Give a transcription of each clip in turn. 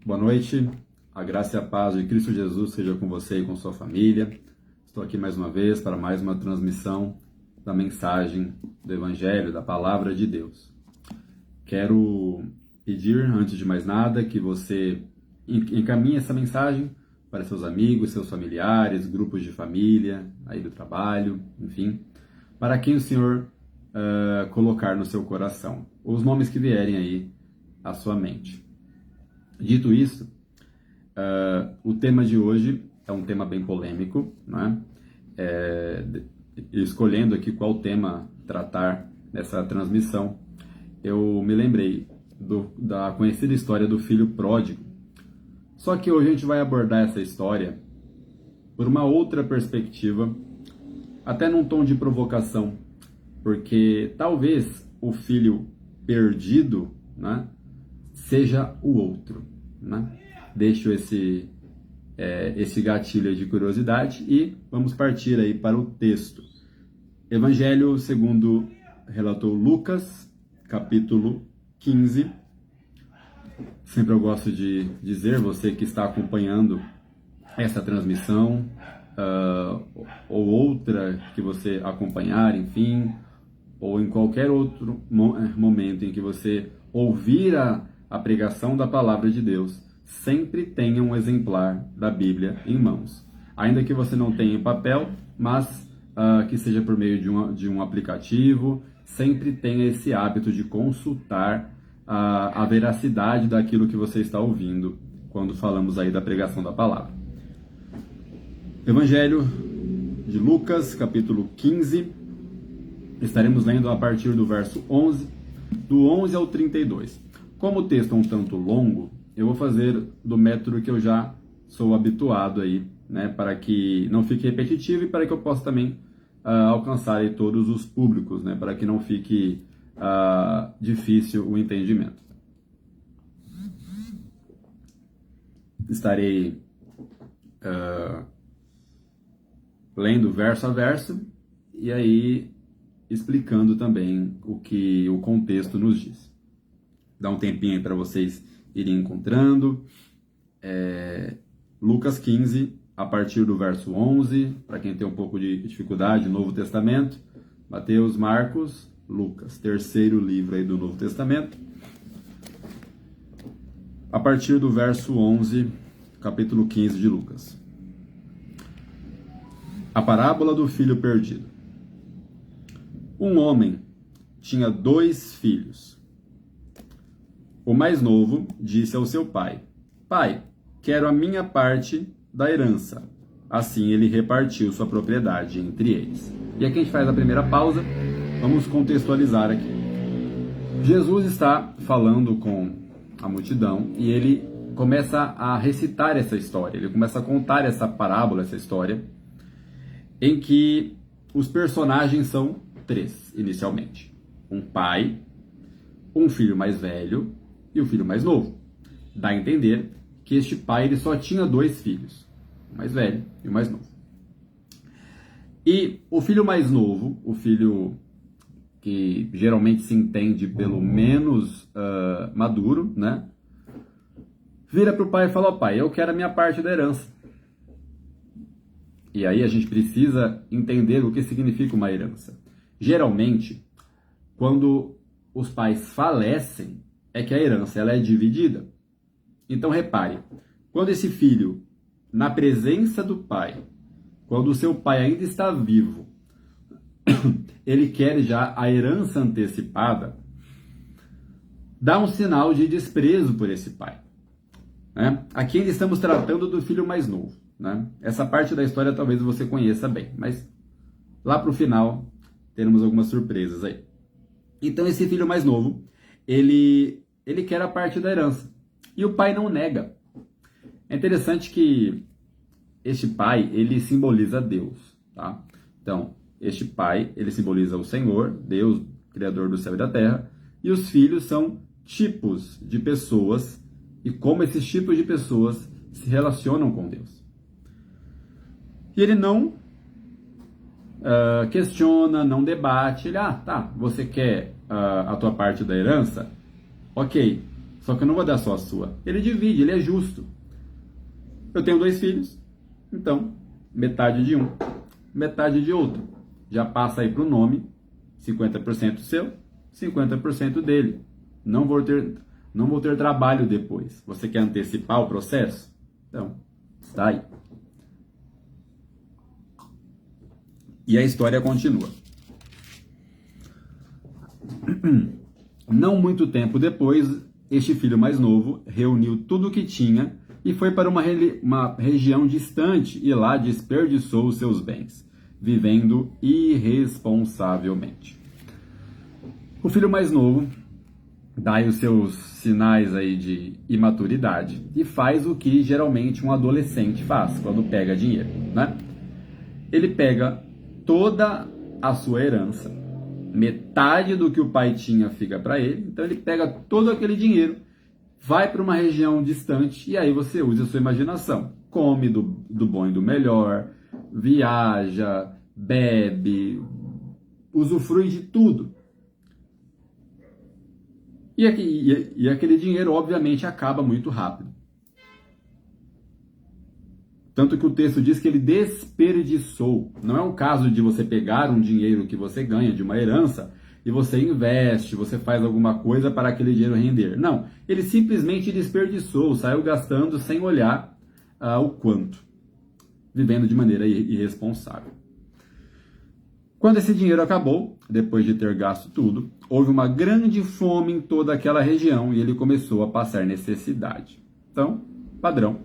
Boa noite, a graça e a paz de Cristo Jesus seja com você e com sua família. Estou aqui mais uma vez para mais uma transmissão da mensagem do Evangelho, da Palavra de Deus. Quero pedir, antes de mais nada, que você encaminhe essa mensagem para seus amigos, seus familiares, grupos de família, aí do trabalho, enfim, para quem o Senhor colocar no seu coração, os nomes que vierem aí à sua mente. Dito isso, o tema de hoje é um tema bem polêmico, né? Escolhendo aqui qual tema tratar nessa transmissão, eu me lembrei da conhecida história do filho pródigo. Só que hoje a gente vai abordar essa história por uma outra perspectiva, até num tom de provocação, porque talvez o filho perdido, né, seja o outro, né? Deixo esse gatilho de curiosidade e vamos partir aí para o texto. Evangelho segundo relatou Lucas, capítulo 15. Sempre eu gosto de dizer, você que está acompanhando essa transmissão, ou outra que você acompanhar, enfim, ou em qualquer outro momento em que você ouvir a pregação da Palavra de Deus, sempre tenha um exemplar da Bíblia em mãos. Ainda que você não tenha em papel, mas que seja por meio de um aplicativo, sempre tenha esse hábito de consultar a veracidade daquilo que você está ouvindo quando falamos aí da pregação da Palavra. Evangelho de Lucas, capítulo 15, estaremos lendo a partir do verso 11, do 11 ao 32. Como o texto é um tanto longo, eu vou fazer do método que eu já sou habituado aí, né, para que não fique repetitivo e para que eu possa também alcançar aí todos os públicos, né, para que não fique difícil o entendimento. Estarei lendo verso a verso e aí explicando também o que o contexto nos diz. Dá um tempinho aí para vocês irem encontrando. Lucas 15, a partir do verso 11, para quem tem um pouco de dificuldade, Novo Testamento. Mateus, Marcos, Lucas, terceiro livro aí do Novo Testamento. A partir do verso 11, capítulo 15 de Lucas. A parábola do filho perdido. Um homem tinha 2 filhos. O mais novo disse ao seu pai: Pai, quero a minha parte da herança. Assim ele repartiu sua propriedade entre eles. E aqui a gente faz a primeira pausa. Vamos contextualizar aqui. Jesus está falando com a multidão e ele começa a recitar essa história. Ele começa a contar essa parábola, essa história, em que os personagens são 3, inicialmente. Um pai, um filho mais velho e o filho mais novo. Dá a entender que este pai ele só tinha 2 filhos, o mais velho e o mais novo. E o filho mais novo, o filho que geralmente se entende pelo menos maduro, né? Vira para o pai e fala: ó, pai, eu quero a minha parte da herança. E aí a gente precisa entender o que significa uma herança. Geralmente, quando os pais falecem, é que a herança ela é dividida. Então repare, quando esse filho, na presença do pai, quando o seu pai ainda está vivo, ele quer já a herança antecipada, dá um sinal de desprezo por esse pai, né? Aqui ainda estamos tratando do filho mais novo, né? Essa parte da história talvez você conheça bem, mas lá para o final teremos algumas surpresas aí. Então esse filho mais novo, ele quer a parte da herança. E o pai não nega. É interessante que este pai, ele simboliza Deus, tá? Então, este pai, ele simboliza o Senhor, Deus, Criador do céu e da terra, e os filhos são tipos de pessoas e como esses tipos de pessoas se relacionam com Deus. E ele não questiona, não debate. Ele, tá, você quer a tua parte da herança? Ok, Só que eu não vou dar só a sua. Ele divide, ele é justo. Eu tenho 2 filhos, então metade de um, metade de outro. Já passa aí para o nome, 50% seu, 50% dele. Não vou ter trabalho depois. Você quer antecipar o processo? Então, está aí. E a história continua. Não muito tempo depois, este filho mais novo reuniu tudo o que tinha e foi para uma região distante e lá desperdiçou os seus bens, vivendo irresponsavelmente. O filho mais novo dá aí os seus sinais aí de imaturidade e faz o que geralmente um adolescente faz quando pega dinheiro, né? Ele pega toda a sua herança, metade do que o pai tinha fica para ele, então ele pega todo aquele dinheiro, vai para uma região distante e aí você usa a sua imaginação. Come do bom e do melhor, viaja, bebe, usufrui de tudo. E aquele dinheiro, obviamente, acaba muito rápido. Tanto que o texto diz que ele desperdiçou. Não é o caso de você pegar um dinheiro que você ganha de uma herança e você investe, você faz alguma coisa para aquele dinheiro render. Não, ele simplesmente desperdiçou, saiu gastando sem olhar o quanto, vivendo de maneira irresponsável. Quando esse dinheiro acabou, depois de ter gasto tudo, houve uma grande fome em toda aquela região e ele começou a passar necessidade. Então, padrão,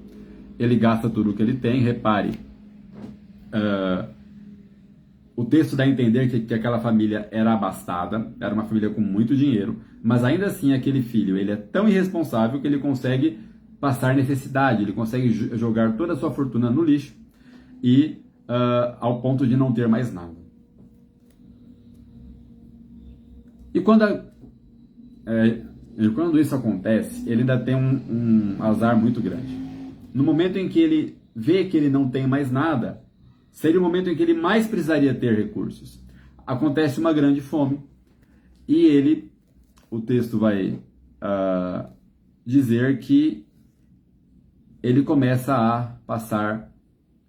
ele gasta tudo o que ele tem. Repare, o texto dá a entender que aquela família era abastada, era uma família com muito dinheiro, mas ainda assim aquele filho ele é tão irresponsável que ele consegue passar necessidade, ele consegue jogar toda a sua fortuna no lixo e ao ponto de não ter mais nada. E quando isso acontece, ele ainda tem um azar muito grande. No momento em que ele vê que ele não tem mais nada, seria o momento em que ele mais precisaria ter recursos. Acontece uma grande fome e o texto vai dizer que ele começa a passar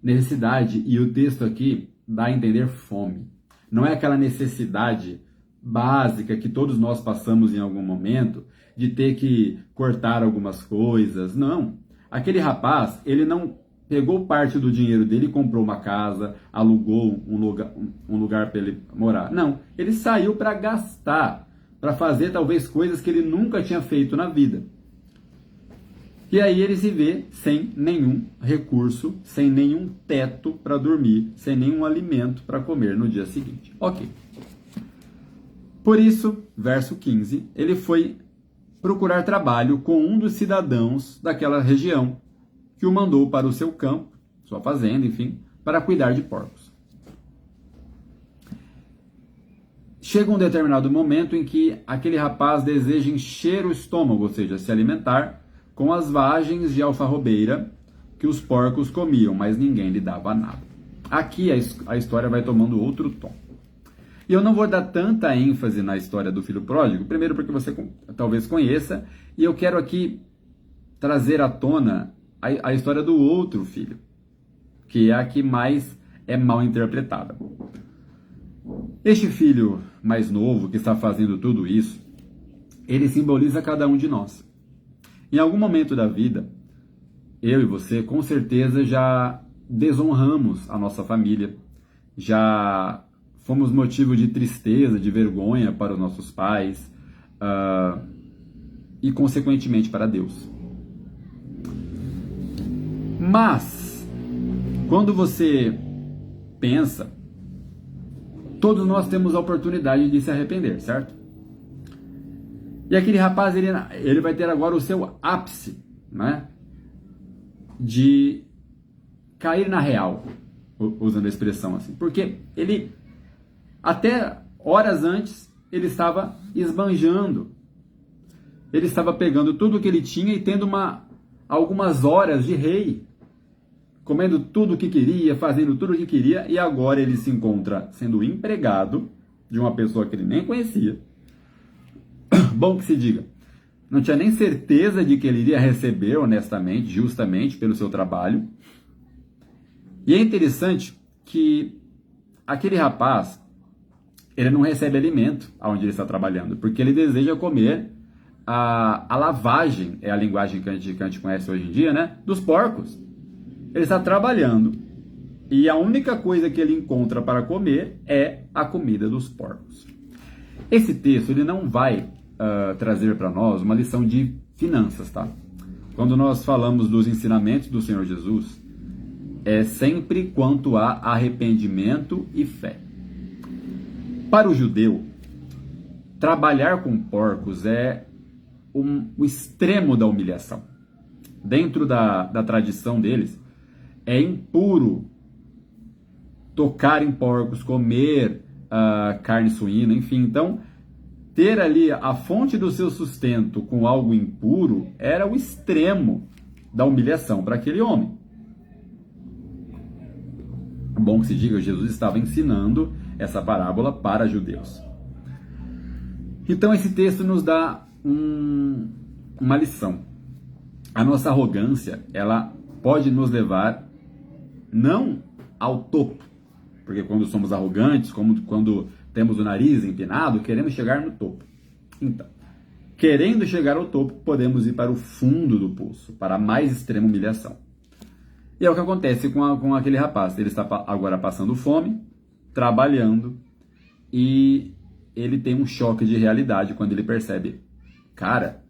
necessidade, e o texto aqui dá a entender fome. Não é aquela necessidade básica que todos nós passamos em algum momento, de ter que cortar algumas coisas. Não. Aquele rapaz, ele não pegou parte do dinheiro dele e comprou uma casa, alugou um lugar para ele morar. Não. Ele saiu para gastar, para fazer talvez coisas que ele nunca tinha feito na vida. E aí ele se vê sem nenhum recurso, sem nenhum teto para dormir, sem nenhum alimento para comer no dia seguinte. Ok. Por isso, verso 15, ele foi procurar trabalho com um dos cidadãos daquela região, que o mandou para o seu campo, sua fazenda, enfim, para cuidar de porcos. Chega um determinado momento em que aquele rapaz deseja encher o estômago, ou seja, se alimentar com as vagens de alfarrobeira que os porcos comiam, mas ninguém lhe dava nada. Aqui a história vai tomando outro tom. E eu não vou dar tanta ênfase na história do filho pródigo, primeiro porque você talvez conheça, e eu quero aqui trazer à tona a história do outro filho, que é a que mais é mal interpretada. Este filho mais novo que está fazendo tudo isso, ele simboliza cada um de nós. Em algum momento da vida, eu e você com certeza já desonramos a nossa família, já fomos motivo de tristeza, de vergonha para os nossos pais e, consequentemente, para Deus. Mas, quando você pensa, todos nós temos a oportunidade de se arrepender, certo? E aquele rapaz, ele vai ter agora o seu ápice, né? De cair na real, usando a expressão assim. Porque ele, até horas antes, ele estava esbanjando. Ele estava pegando tudo o que ele tinha e tendo algumas horas de rei. Comendo tudo o que queria, fazendo tudo o que queria. E agora ele se encontra sendo empregado de uma pessoa que ele nem conhecia. Bom que se diga. não tinha nem certeza de que ele iria receber honestamente, justamente pelo seu trabalho. E é interessante que aquele rapaz, ele não recebe alimento onde ele está trabalhando, porque ele deseja comer a lavagem, é a linguagem que a gente conhece hoje em dia, né? Dos porcos. Ele está trabalhando e a única coisa que ele encontra para comer é a comida dos porcos. Esse texto ele não vai trazer para nós uma lição de finanças, tá? Quando nós falamos dos ensinamentos do Senhor Jesus, é sempre quanto a arrependimento e fé. Para o judeu, trabalhar com porcos é o extremo da humilhação. Dentro da tradição deles, é impuro tocar em porcos, comer carne suína, enfim. Então, ter ali a fonte do seu sustento com algo impuro era o extremo da humilhação para aquele homem. Bom que se diga, Jesus estava ensinando essa parábola para judeus. Então esse texto nos dá uma lição. A nossa arrogância, ela pode nos levar não ao topo, porque quando somos arrogantes, quando temos o nariz empinado, queremos chegar no topo. Então, querendo chegar ao topo, podemos ir para o fundo do poço, para a mais extrema humilhação. E é o que acontece com aquele rapaz. Ele está agora passando fome, trabalhando, e ele tem um choque de realidade quando ele percebe: cara,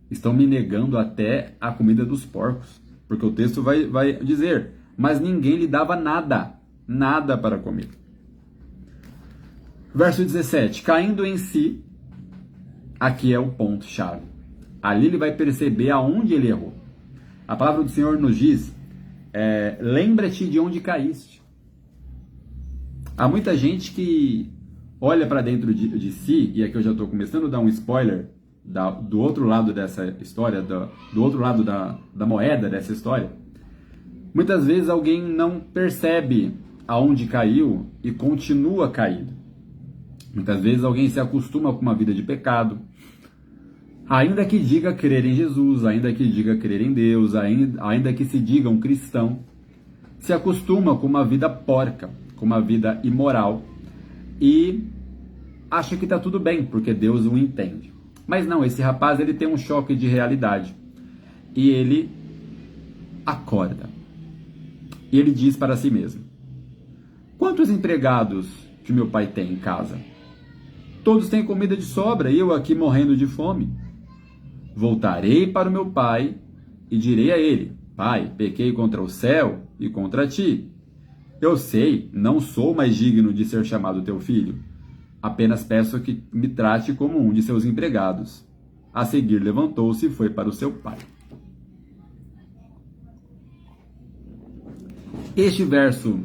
estão me negando até a comida dos porcos. Porque o texto vai dizer: mas ninguém lhe dava nada para comer. Verso 17: caindo em si, aqui é o ponto-chave. Ali ele vai perceber aonde ele errou. A palavra do Senhor nos diz: lembra-te de onde caíste. Há muita gente que olha para dentro de si, e aqui eu já estou começando a dar um spoiler do outro lado dessa história, do outro lado da moeda dessa história. Muitas vezes alguém não percebe aonde caiu e continua caído. Muitas vezes alguém se acostuma com uma vida de pecado, ainda que diga crer em Jesus, ainda que diga crer em Deus, ainda que se diga um cristão, se acostuma com uma vida porca, com uma vida imoral, e acha que está tudo bem, porque Deus o entende. Mas não, esse rapaz ele tem um choque de realidade, e ele acorda, e ele diz para si mesmo: quantos empregados que meu pai tem em casa? Todos têm comida de sobra, e eu aqui morrendo de fome. Voltarei para o meu pai e direi a ele: pai, pequei contra o céu e contra ti. Eu sei, não sou mais digno de ser chamado teu filho. Apenas peço que me trate como um de seus empregados. A seguir levantou-se e foi para o seu pai. Este verso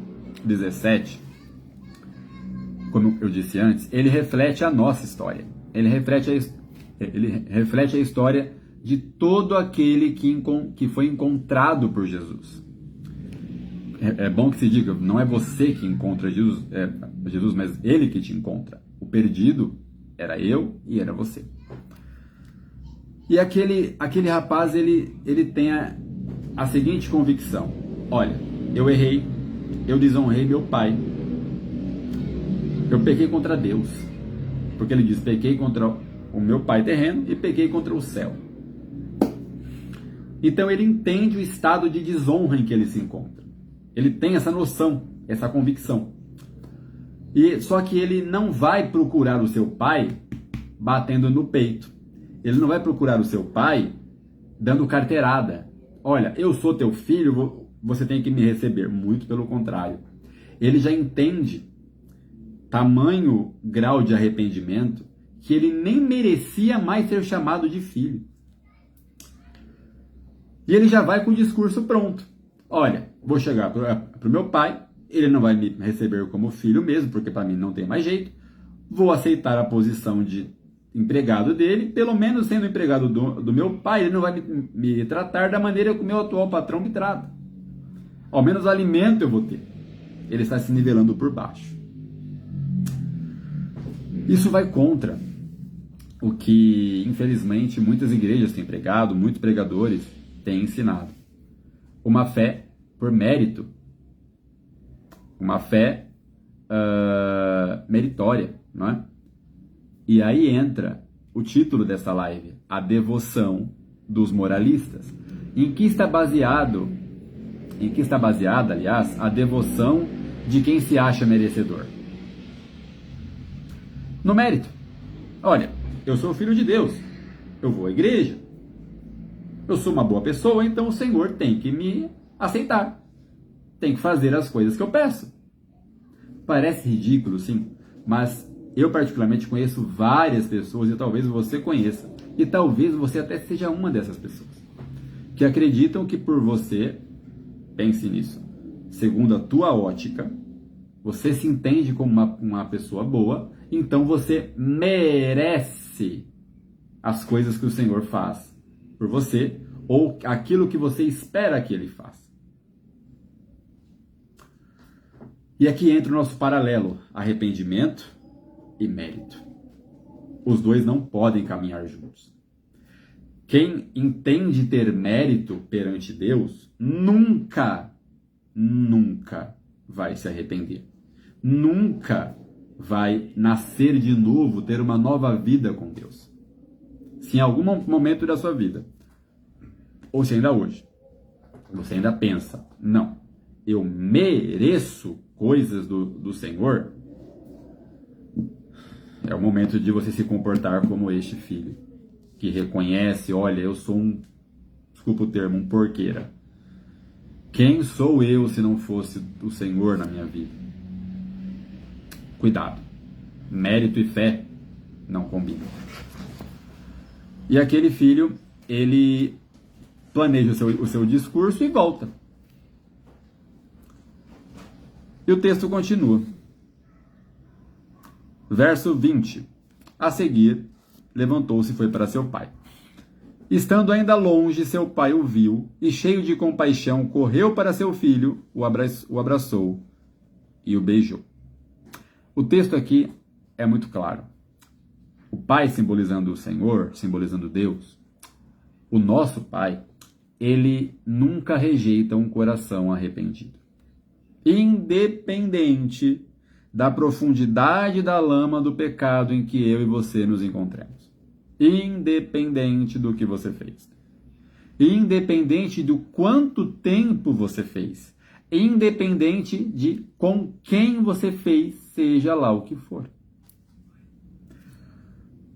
17, como eu disse antes, ele reflete a nossa história. Ele reflete a história de todo aquele que foi encontrado por Jesus. É bom que se diga, não é você que encontra Jesus, mas ele que te encontra. O perdido era eu e era você. E aquele rapaz, ele tem a seguinte convicção: olha, eu errei, eu desonrei meu pai, eu pequei contra Deus. Porque ele diz: pequei contra o meu pai terreno e pequei contra o céu. Então ele entende o estado de desonra em que ele se encontra. Ele tem essa noção, essa convicção. Só que ele não vai procurar o seu pai batendo no peito. Ele não vai procurar o seu pai dando carteirada. Olha, eu sou teu filho, você tem que me receber. Muito pelo contrário. Ele já entende tamanho grau de arrependimento que ele nem merecia mais ser chamado de filho. E ele já vai com o discurso pronto. Olha, vou chegar para o meu pai, ele não vai me receber como filho mesmo, porque para mim não tem mais jeito. Vou aceitar a posição de empregado dele, pelo menos sendo empregado do meu pai, ele não vai me tratar da maneira que o meu atual patrão me trata. Ao menos alimento eu vou ter. Ele está se nivelando por baixo. Isso vai contra o que, infelizmente, muitas igrejas têm pregado, muitos pregadores têm ensinado. Uma fé por mérito. Uma fé meritória, não é? E aí entra o título dessa live, a devoção dos moralistas. Em que está baseada, aliás, a devoção de quem se acha merecedor? No mérito. Olha, eu sou filho de Deus, eu vou à igreja, eu sou uma boa pessoa, então o Senhor tem que me aceitar, tem que fazer as coisas que eu peço. Parece ridículo, sim, mas eu particularmente conheço várias pessoas, e talvez você conheça, e talvez você até seja uma dessas pessoas, que acreditam que por você, pense nisso, segundo a tua ótica, você se entende como uma pessoa boa, então você merece as coisas que o Senhor faz por você, ou aquilo que você espera que Ele faça. E aqui entra o nosso paralelo, arrependimento e mérito. Os dois não podem caminhar juntos. Quem entende ter mérito perante Deus, nunca vai se arrepender. Nunca vai nascer de novo, ter uma nova vida com Deus. Se em algum momento da sua vida, ou se ainda hoje, você ainda pensa, não, eu mereço coisas do Senhor, é o momento de você se comportar como este filho, que reconhece, olha, eu sou desculpa o termo, um porqueira. Quem sou eu se não fosse o Senhor na minha vida? Cuidado, mérito e fé não combinam. E aquele filho, ele planeja o seu discurso e volta. E o texto continua. Verso 20. A seguir, levantou-se e foi para seu pai. Estando ainda longe, seu pai o viu e, cheio de compaixão, correu para seu filho, o abraçou e o beijou. O texto aqui é muito claro. O pai simbolizando o Senhor, simbolizando Deus. O nosso pai, ele nunca rejeita um coração arrependido. Independente da profundidade da lama do pecado em que eu e você nos encontramos. Independente do que você fez. Independente do quanto tempo você fez. Independente de com quem você fez, seja lá o que for.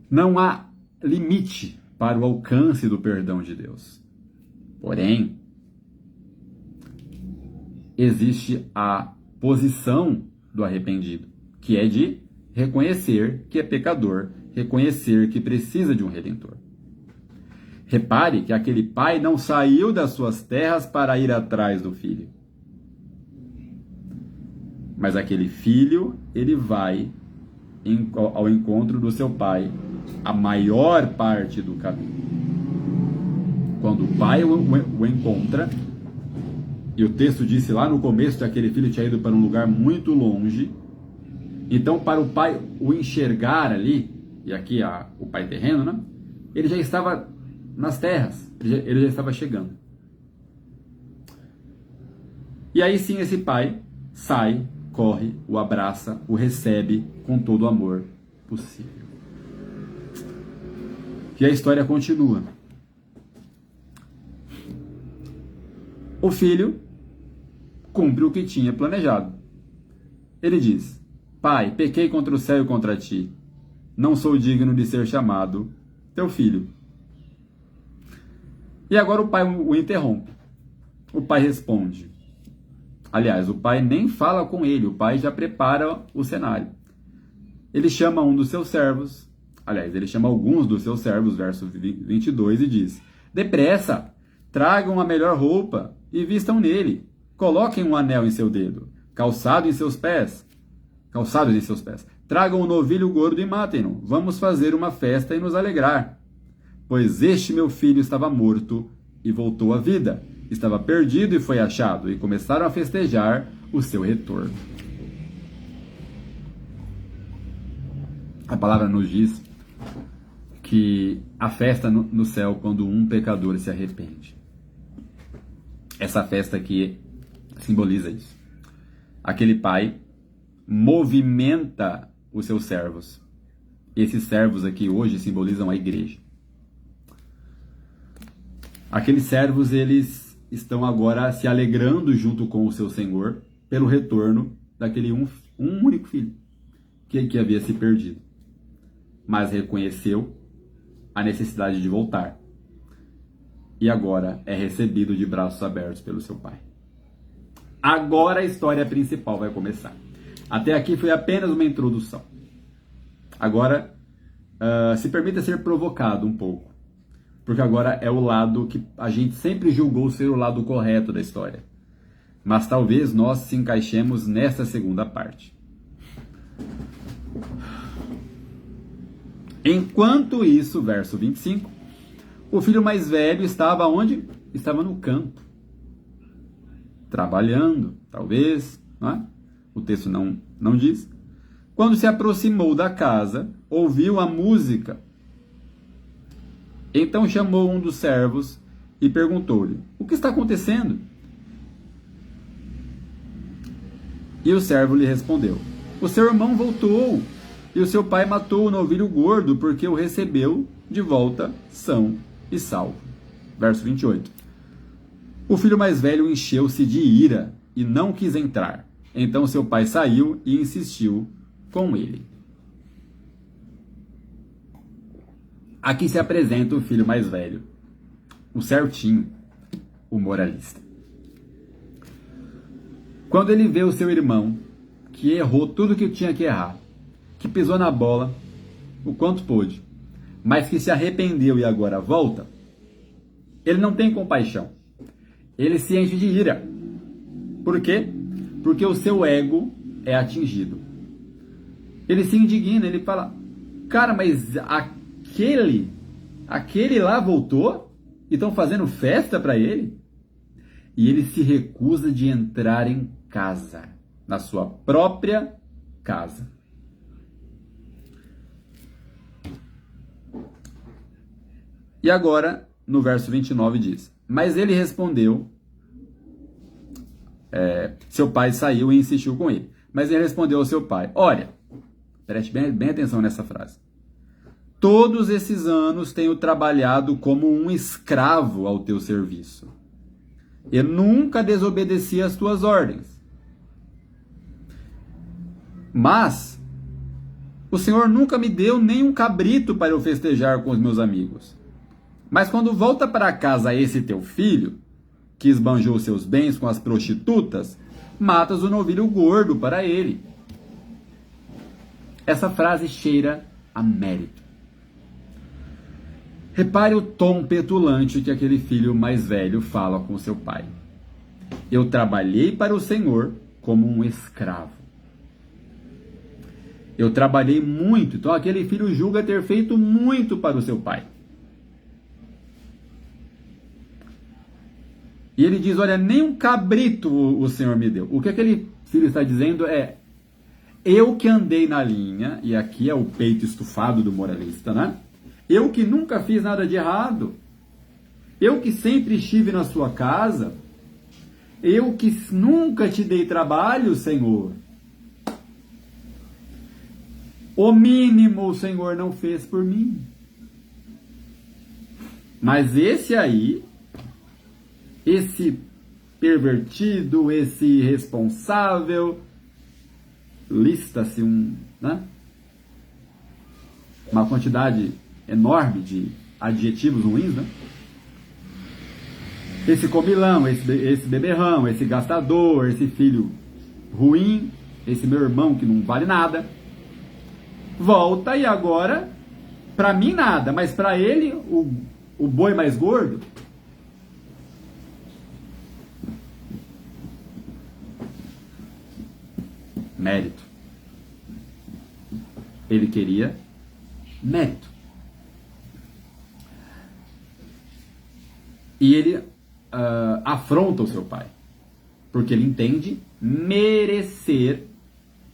Não há limite para o alcance do perdão de Deus. Porém, existe a posição do arrependido, que é de reconhecer que é pecador, reconhecer que precisa de um redentor. Repare que aquele pai não saiu das suas terras para ir atrás do filho. Mas aquele filho, ele vai ao encontro do seu pai a maior parte do caminho. Quando o pai o encontra, e o texto disse lá no começo que aquele filho tinha ido para um lugar muito longe, então para o pai o enxergar ali, e aqui o pai terreno, né? Ele já estava nas terras, ele já estava chegando. E aí sim esse pai sai, corre, o abraça, o recebe com todo o amor possível. E a história continua. O filho cumpre o que tinha planejado. Ele diz: Pai, pequei contra o céu e contra ti. Não sou digno de ser chamado teu filho. E agora o pai o interrompe. O pai responde. Aliás, o pai nem fala com ele, o pai já prepara o cenário. Ele chama um dos seus servos, aliás, ele chama alguns dos seus servos, verso 22, e diz: Depressa, tragam a melhor roupa e vistam nele. Coloquem um anel em seu dedo, calçados em seus pés. Tragam um novilho gordo e matem-no. Vamos fazer uma festa e nos alegrar. Pois este meu filho estava morto e voltou à vida. Estava perdido e foi achado. E começaram a festejar o seu retorno. A palavra nos diz que a festa no céu quando um pecador se arrepende. Essa festa aqui simboliza isso. Aquele pai movimenta os seus servos. Esses servos aqui hoje simbolizam a igreja. Aqueles servos, eles estão agora se alegrando junto com o seu Senhor pelo retorno daquele um único filho que havia se perdido, mas reconheceu a necessidade de voltar e agora é recebido de braços abertos pelo seu pai. Agora a história principal vai começar. Até aqui foi apenas uma introdução. Agora, se permita ser provocado um pouco, porque agora é o lado que a gente sempre julgou ser o lado correto da história. Mas talvez nós se encaixemos nessa segunda parte. Enquanto isso, verso 25, o filho mais velho estava onde? Estava no campo. Trabalhando, talvez, não é? O texto não diz. Quando se aproximou da casa, ouviu a música. Então chamou um dos servos e perguntou-lhe: o que está acontecendo? E o servo lhe respondeu: o seu irmão voltou, e o seu pai matou o novilho gordo, porque o recebeu de volta são e salvo. Verso 28. O filho mais velho encheu-se de ira e não quis entrar. Então seu pai saiu e insistiu com ele. Aqui se apresenta o filho mais velho, o certinho, o moralista. Quando ele vê o seu irmão, que errou tudo que tinha que errar, que pisou na bola o quanto pôde, mas que se arrependeu e agora volta, ele não tem compaixão. Ele se enche de ira. Por quê? Porque o seu ego é atingido. Ele se indigna, ele fala: cara, mas aquele lá voltou e estão fazendo festa para ele? E ele se recusa de entrar em casa, na sua própria casa. E agora, no verso 29 diz: mas ele respondeu, seu pai saiu e insistiu com ele. Mas ele respondeu ao seu pai: olha, preste bem atenção nessa frase. Todos esses anos tenho trabalhado como um escravo ao teu serviço. Eu nunca desobedeci às tuas ordens. Mas o Senhor nunca me deu nem um cabrito para eu festejar com os meus amigos. Mas quando volta para casa esse teu filho, que esbanjou seus bens com as prostitutas, matas o novilho gordo para ele. Essa frase cheira a mérito. Repare o tom petulante que aquele filho mais velho fala com seu pai. Eu trabalhei para o Senhor como um escravo. Eu trabalhei muito. Então aquele filho julga ter feito muito para o seu pai. E ele diz: olha, nem um cabrito o Senhor me deu. O que aquele filho está dizendo é: eu que andei na linha, e aqui é o peito estufado do moralista, né? Eu que nunca fiz nada de errado. Eu que sempre estive na sua casa. Eu que nunca te dei trabalho, Senhor. O mínimo o Senhor não fez por mim. Mas esse aí, esse pervertido, esse irresponsável, lista-se uma quantidade enorme de adjetivos ruins, né? Esse comilão, esse beberrão, esse gastador, esse filho ruim, esse meu irmão que não vale nada, volta e agora, para mim nada, mas para ele, o boi mais gordo, mérito. Ele queria mérito. E ele afronta o seu pai, porque ele entende merecer,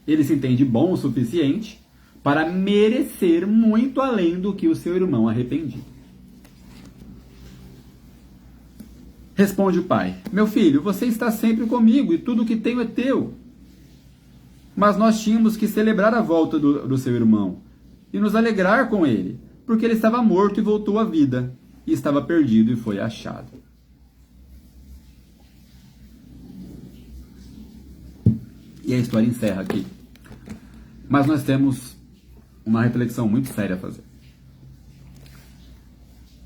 ele se entende bom o suficiente para merecer muito além do que o seu irmão arrependido. Responde o pai: meu filho, você está sempre comigo e tudo o que tenho é teu. Mas nós tínhamos que celebrar a volta do seu irmão e nos alegrar com ele, porque ele estava morto e voltou à vida, e estava perdido e foi achado. E a história encerra aqui. Mas nós temos uma reflexão muito séria a fazer.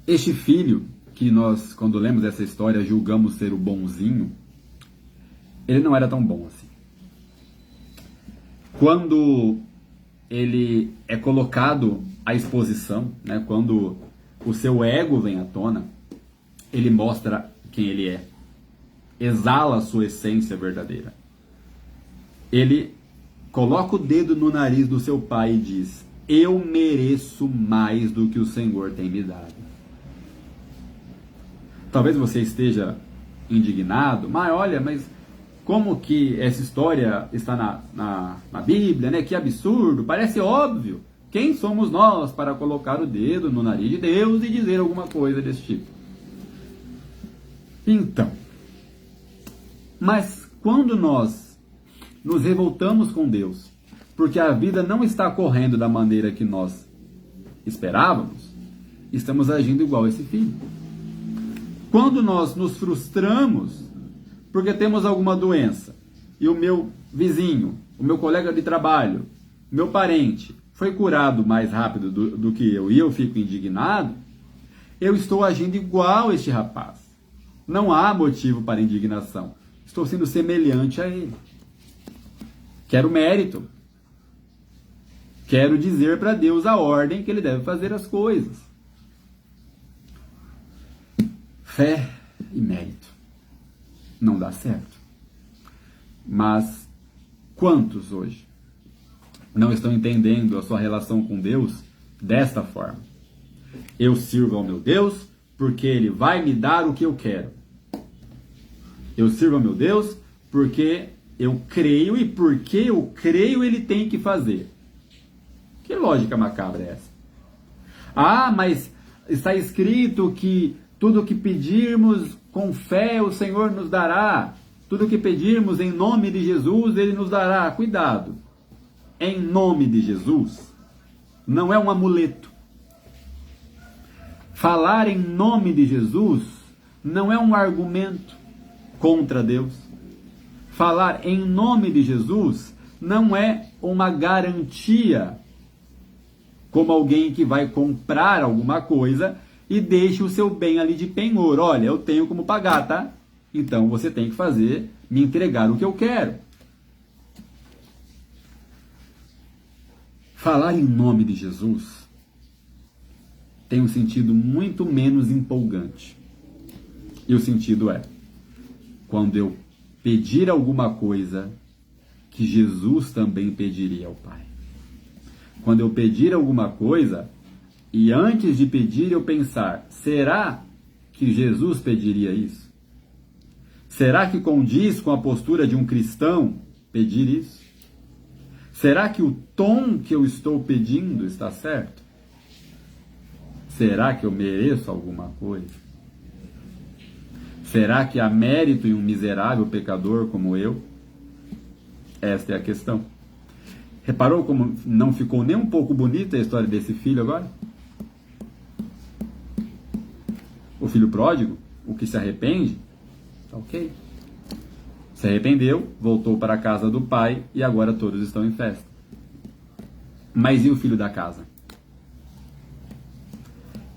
Este filho, que nós, quando lemos essa história, julgamos ser o bonzinho, ele não era tão bom assim. Quando ele é colocado à exposição, né, quando o seu ego vem à tona, ele mostra quem ele é, exala a sua essência verdadeira. Ele coloca o dedo no nariz do seu pai e diz: eu mereço mais do que o Senhor tem me dado. Talvez você esteja indignado, mas como que essa história está na Bíblia, né? Que absurdo, parece óbvio. Quem somos nós para colocar o dedo no nariz de Deus e dizer alguma coisa desse tipo? Então, mas quando nós nos revoltamos com Deus, porque a vida não está correndo da maneira que nós esperávamos, estamos agindo igual esse filho. Quando nós nos frustramos porque temos alguma doença e o meu vizinho, o meu colega de trabalho, meu parente foi curado mais rápido do que eu e eu fico indignado, eu estou agindo igual este rapaz. Não há motivo para indignação. Estou sendo semelhante a ele. Quero mérito. Quero dizer para Deus a ordem que ele deve fazer as coisas. Fé e mérito. Não dá certo. Mas quantos hoje não estão entendendo a sua relação com Deus desta forma? Eu sirvo ao meu Deus porque Ele vai me dar o que eu quero. Eu sirvo ao meu Deus porque eu creio e porque eu creio Ele tem que fazer. Que lógica macabra é essa? Ah, mas está escrito que tudo que pedirmos com fé o Senhor nos dará. Tudo que pedirmos em nome de Jesus, Ele nos dará. Cuidado. Em nome de Jesus não é um amuleto. Falar em nome de Jesus não é um argumento contra Deus. Falar em nome de Jesus não é uma garantia, como alguém que vai comprar alguma coisa e deixa o seu bem ali de penhor. Olha, eu tenho como pagar, tá? Então você tem que fazer, me entregar o que eu quero. Falar em nome de Jesus tem um sentido muito menos empolgante. E o sentido é: quando eu pedir alguma coisa que Jesus também pediria ao Pai. Quando eu pedir alguma coisa e antes de pedir eu pensar: será que Jesus pediria isso? Será que condiz com a postura de um cristão pedir isso? Será que o tom que eu estou pedindo está certo? Será que eu mereço alguma coisa? Será que há mérito em um miserável pecador como eu? Esta é a questão. Reparou como não ficou nem um pouco bonita a história desse filho agora? O filho pródigo, o que se arrepende, tá ok. Se arrependeu, voltou para a casa do pai e agora todos estão em festa. Mas e o filho da casa?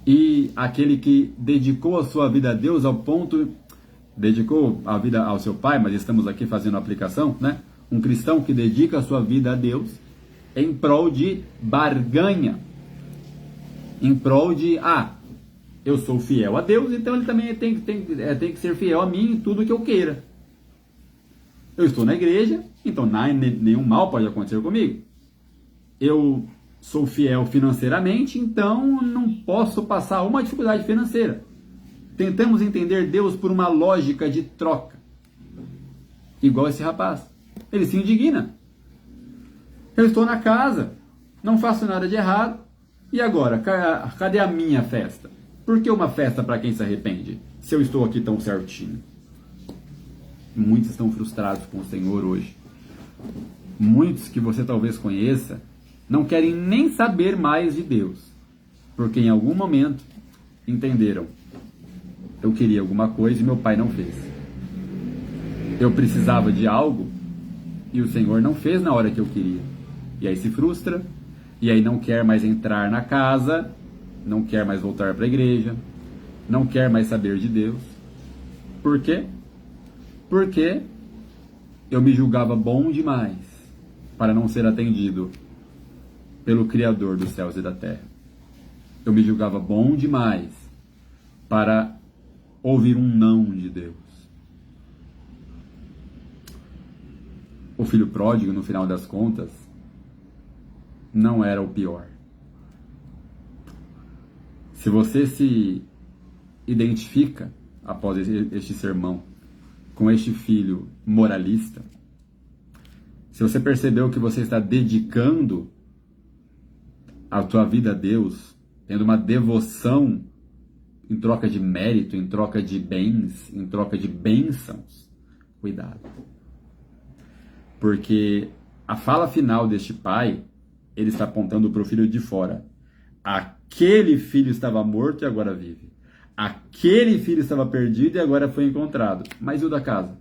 E aquele que dedicou a sua vida a Deus ao ponto... Dedicou a vida ao seu pai, mas estamos aqui fazendo a aplicação, né? Um cristão que dedica a sua vida a Deus em prol de barganha. Em prol de, eu sou fiel a Deus, então ele também tem que ser fiel a mim em tudo que eu queira. Eu estou na igreja, então nenhum mal pode acontecer comigo. Eu sou fiel financeiramente, então não posso passar uma dificuldade financeira. Tentamos entender Deus por uma lógica de troca. Igual esse rapaz. Ele se indigna. Eu estou na casa. não faço nada de errado, e agora? Cadê a minha festa? Por que uma festa para quem se arrepende, se eu estou aqui tão certinho? Muitos estão frustrados com o Senhor hoje. Muitos que você talvez conheça não querem nem saber mais de Deus, porque em algum momento entenderam: eu queria alguma coisa e meu pai não fez. Eu precisava de algo e o Senhor não fez na hora que eu queria. E aí se frustra, e aí não quer mais entrar na casa, não quer mais voltar para a igreja, não quer mais saber de Deus. Por quê? Porque eu me julgava bom demais para não ser atendido pelo Criador dos céus e da terra. Eu me julgava bom demais para ouvir um não de Deus. O filho pródigo, no final das contas, não era o pior. Se você se identifica, após este sermão, com este filho moralista, se você percebeu que você está dedicando a tua vida a Deus, tendo uma devoção em troca de mérito, em troca de bens, em troca de bênçãos, cuidado. Porque a fala final deste pai, ele está apontando para o filho de fora. Aquele filho estava morto e agora vive. Aquele filho estava perdido e agora foi encontrado. Mas e o da casa?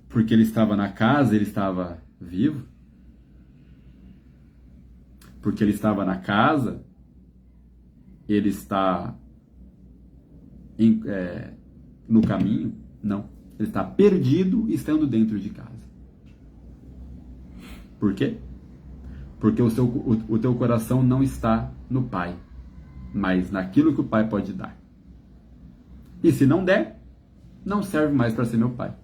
Porque ele estava na casa, ele estava vivo? Porque ele estava na casa, ele está no caminho? Não. Ele está perdido estando dentro de casa. Por quê? Porque o teu coração não está no Pai, mas naquilo que o Pai pode dar. E se não der, não serve mais para ser meu Pai.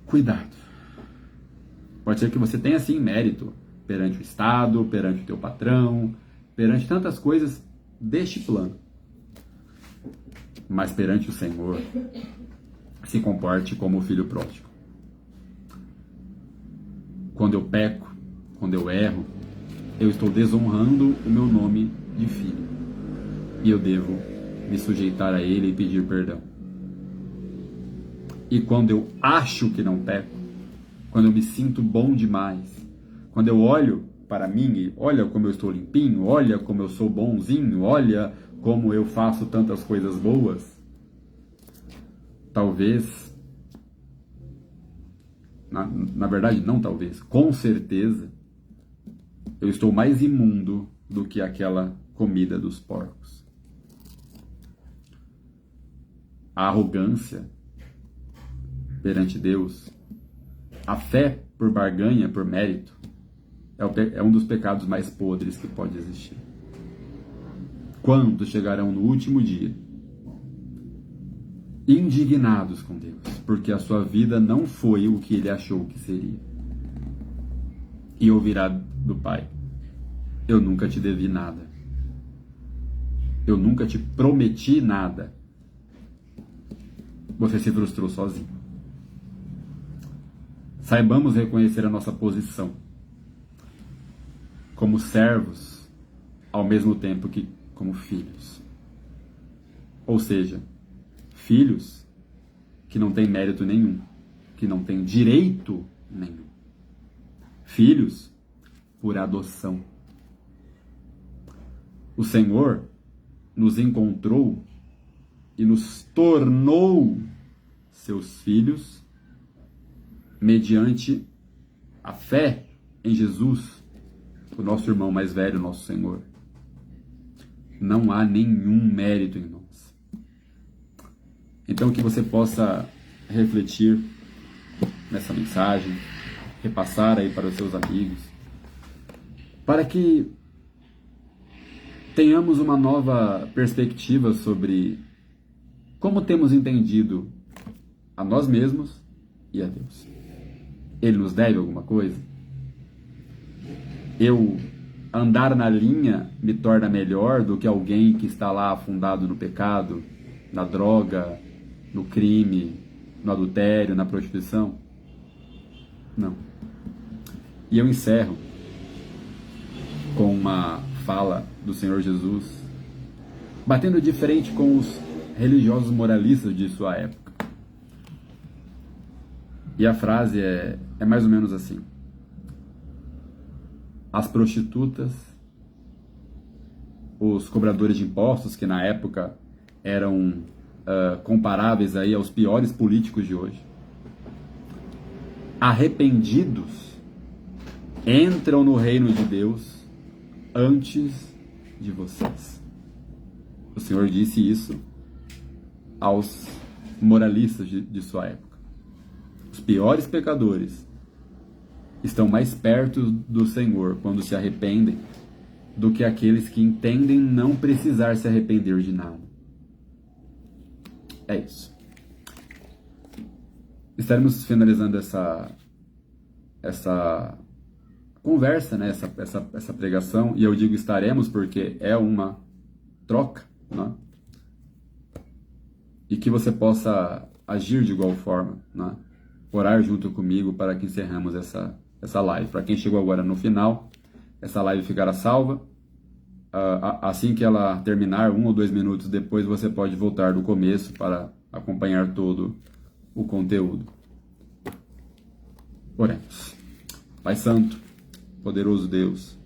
Cuidado. Pode ser que você tenha sim mérito perante o Estado, perante o teu patrão, perante tantas coisas deste plano. Mas perante o Senhor, se comporte como o filho pródigo. Quando eu peco, quando eu erro, eu estou desonrando o meu nome de filho. E eu devo me sujeitar a ele e pedir perdão. E quando eu acho que não peco, quando eu me sinto bom demais, quando eu olho para mim e olha como eu estou limpinho, olha como eu sou bonzinho, olha como eu faço tantas coisas boas, talvez, na verdade não talvez, com certeza, eu estou mais imundo do que aquela comida dos porcos. A arrogância perante Deus, a fé por barganha, por mérito, é um dos pecados mais podres que pode existir. Quantos chegarão no último dia indignados com Deus, porque a sua vida não foi o que ele achou que seria, e ouvirá do Pai: eu nunca te devi nada, eu nunca te prometi nada, você se frustrou sozinho. Saibamos reconhecer a nossa posição como servos, ao mesmo tempo que como filhos. Ou seja, filhos que não têm mérito nenhum, que não têm direito nenhum. Filhos por adoção. O Senhor nos encontrou e nos tornou seus filhos mediante a fé em Jesus, o nosso irmão mais velho, nosso Senhor. Não há nenhum mérito em nós. Então que você possa refletir nessa mensagem, repassar aí para os seus amigos, para que tenhamos uma nova perspectiva sobre como temos entendido a nós mesmos e a Deus. Ele nos deve alguma coisa? Eu andar na linha me torna melhor do que alguém que está lá afundado no pecado, na droga, no crime, no adultério, na prostituição? Não. E eu encerro com uma fala do Senhor Jesus, batendo de frente com os religiosos moralistas de sua época. E a frase é mais ou menos assim: as prostitutas, os cobradores de impostos, que na época eram comparáveis aí aos piores políticos de hoje, arrependidos, entram no reino de Deus antes de vocês. O Senhor disse isso aos moralistas de sua época. Os piores pecadores estão mais perto do Senhor quando se arrependem do que aqueles que entendem não precisar se arrepender de nada. É isso. Estaremos finalizando essa conversa, né? essa pregação, e eu digo estaremos porque é uma troca, né? E que você possa agir de igual forma, né? Orar junto comigo para que encerremos essa live. Para quem chegou agora no final, essa live ficará salva. Assim que ela terminar, 1 ou 2 minutos depois, você pode voltar do começo para acompanhar todo o conteúdo. Oremos. Pai Santo, poderoso Deus,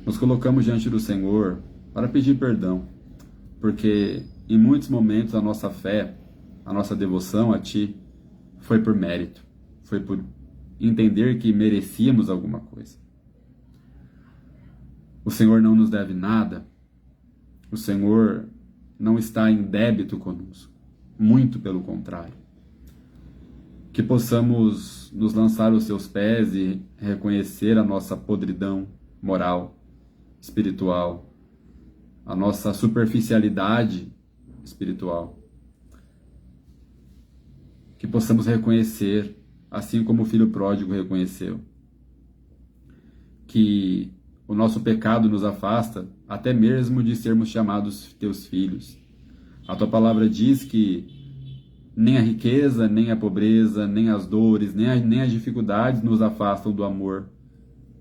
nos colocamos diante do Senhor para pedir perdão, porque em muitos momentos a nossa fé, a nossa devoção a Ti foi por mérito, foi por entender que merecíamos alguma coisa. O Senhor não nos deve nada, o Senhor não está em débito conosco, muito pelo contrário. Que possamos nos lançar aos Seus pés e reconhecer a nossa podridão moral, espiritual, a nossa superficialidade espiritual. Que possamos reconhecer, assim como o filho pródigo reconheceu, que o nosso pecado nos afasta até mesmo de sermos chamados teus filhos. A tua palavra diz que nem a riqueza, nem a pobreza, nem as dores, nem as dificuldades nos afastam do amor,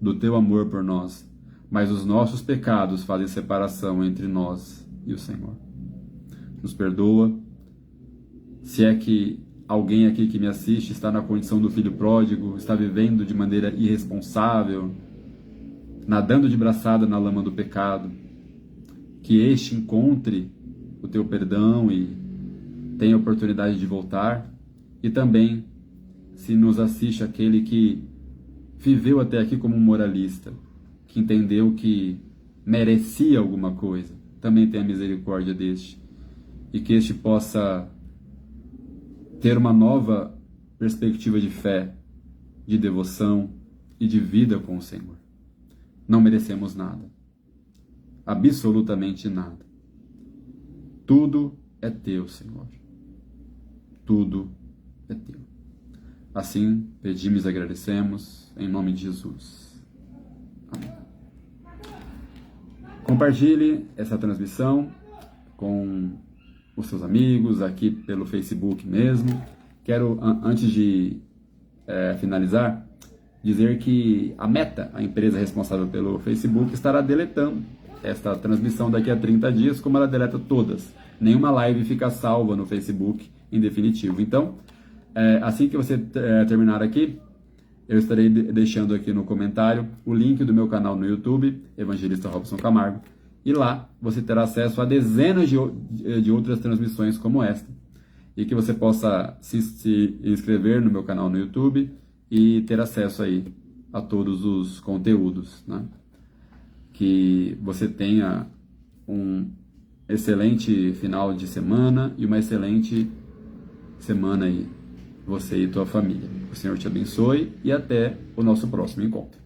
do teu amor por nós, mas os nossos pecados fazem separação entre nós e o Senhor. Nos perdoa. Se é que alguém aqui que me assiste está na condição do filho pródigo, está vivendo de maneira irresponsável, nadando de braçada na lama do pecado, que este encontre o teu perdão e tenha a oportunidade de voltar. E também, se nos assiste aquele que viveu até aqui como um moralista, que entendeu que merecia alguma coisa, também tenha misericórdia deste, e que este possa ter uma nova perspectiva de fé, de devoção e de vida com o Senhor. Não merecemos nada, absolutamente nada. Tudo é teu, Senhor. Tudo é teu. Assim, pedimos e agradecemos, em nome de Jesus. Amém. Compartilhe essa transmissão com os seus amigos, aqui pelo Facebook mesmo. Quero, antes de finalizar, dizer que a Meta, a empresa responsável pelo Facebook, estará deletando esta transmissão daqui a 30 dias, como ela deleta todas. Nenhuma live fica salva no Facebook em definitivo. Então, assim que você terminar aqui, eu estarei deixando aqui no comentário o link do meu canal no YouTube, Evangelista Robson Camargo, e lá você terá acesso a dezenas de outras transmissões como esta, e que você possa se inscrever no meu canal no YouTube e ter acesso aí a todos os conteúdos, né? Que você tenha um excelente final de semana e uma excelente semana aí, você e tua família. O Senhor te abençoe e até o nosso próximo encontro.